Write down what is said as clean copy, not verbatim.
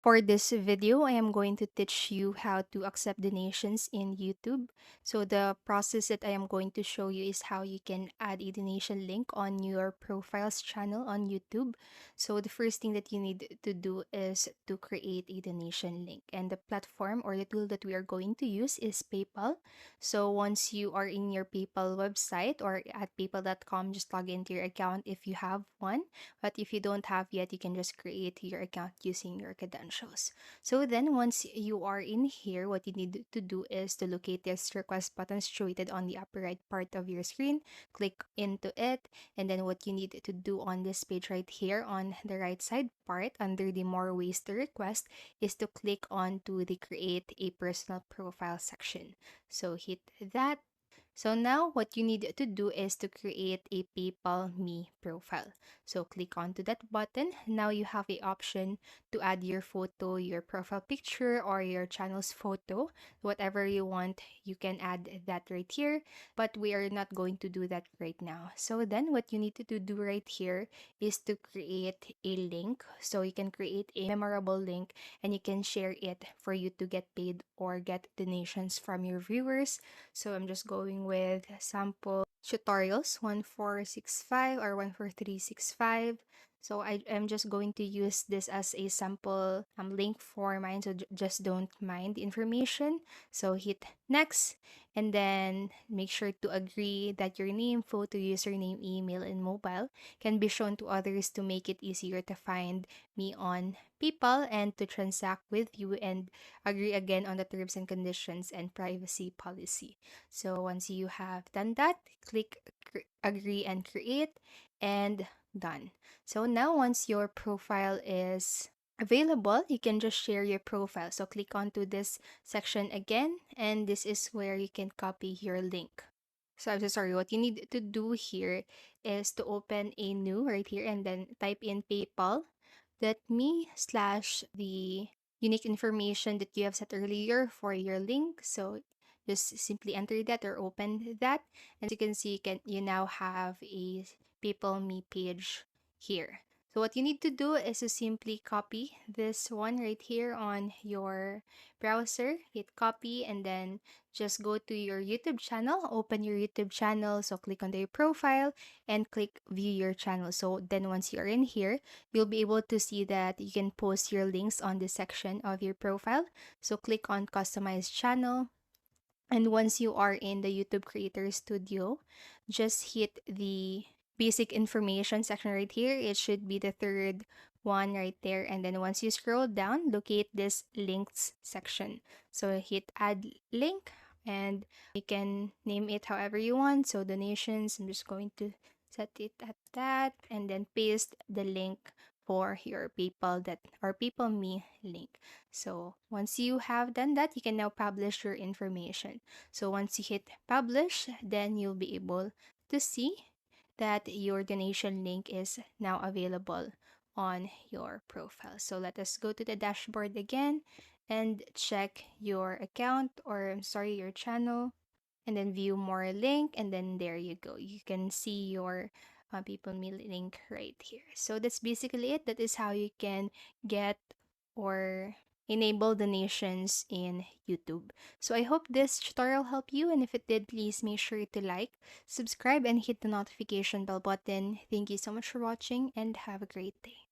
For this video, I am going to teach you how to accept donations in YouTube. So the process that I am going to show you is how you can add a donation link on your profile's channel on YouTube. So the first thing that you need to do is to create a donation link. And the platform or the tool that we are going to use is PayPal. So once you are in your PayPal website or at paypal.com, just log into your account if you have one. But if you don't have yet, you can just create your account using your credentials. So then once you are in here, what you need to do is to locate this request button situated on the upper right part of your screen. Click into it. And then what you need to do on this page right here on the right side part under the more ways to request is to click on to the create a personal profile section. So hit that. So now what you need to do is to create a PayPal Me profile. So click onto that button. Now you have a option to add your photo, your profile picture, or your channel's photo. Whatever you want, you can add that right here. But we are not going to do that right now. So then what you need to do right here is to create a link. So you can create a memorable link and you can share it for you to get paid or get donations from your viewers. So I'm just going with sample tutorials 1465 or 14365. So I am just going to use this as a sample link for mine. So just don't mind the information. So hit next and then make sure to agree that your name, photo, username, email, and mobile can be shown to others to make it easier to find me on PayPal and to transact with you, and agree again on the terms and conditions and privacy policy. So once you have done that, click agree and create and done. So now once your profile is available, you can just share your profile. So click onto this section again, and this is where you can copy your link. So I'm so sorry, what you need to do here is to open a new right here and then type in paypal.me/ the unique information that you have set earlier for your link. So just simply enter that or open that. And as you can see, you now have a PayPal Me page here. So what you need to do is to simply copy this one right here on your browser, hit copy, and then just go to your YouTube channel, open your YouTube channel. So click on your profile and click view your channel. So then once you're in here, you'll be able to see that you can post your links on this section of your profile. So click on customize channel. And once you are in the YouTube Creator Studio, just hit the basic information section right here. It should be the third one right there. And then once you scroll down, locate this links section. So hit add link and you can name it however you want. So donations, I'm just going to set it at that and then paste the link for your PayPal that or PayPal Me link. So once you have done that, you can now publish your information. So once you hit publish, then you'll be able to see that your donation link is now available on your profile. So let us go to the dashboard again and check your account or I'm sorry, your channel, and then view more link, and then there you go. You can see your people me link right here. So that's basically it. That is how you can get or enable donations in YouTube. So I hope this tutorial helped you, and if it did, please make sure to like, subscribe, and hit the notification bell button. Thank you so much for watching and have a great day.